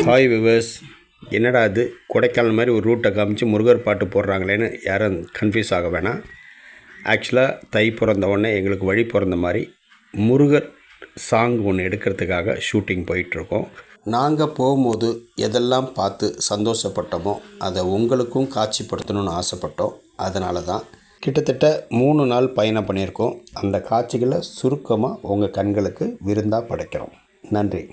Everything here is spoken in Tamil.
ஹாய் விவர்ஸ், என்னடா இது கொடைக்கானல் மாதிரி ஒரு ரூட்டை காமிச்சு முருகர் பாட்டு போடுறாங்களேன்னு யாரும் கன்ஃபியூஸ் ஆக வேணாம். ஆக்சுவலாக தை பிறந்த உடனே எங்களுக்கு வழி பிறந்த மாதிரி முருகர் சாங் ஒன்று எடுக்கிறதுக்காக ஷூட்டிங் போயிட்டுருக்கோம். நாங்கள் போகும்போது எதெல்லாம் பார்த்து சந்தோஷப்பட்டோமோ அதை உங்களுக்கும் காட்சிப்படுத்தணும்னு ஆசைப்பட்டோம். அதனால தான் கிட்டத்தட்ட 3 நாள் பயணம் பண்ணியிருக்கோம். அந்த காட்சிகளை சுருக்கமாக உங்கள் கண்களுக்கு விருந்தாக படைக்கிறோம். நன்றி.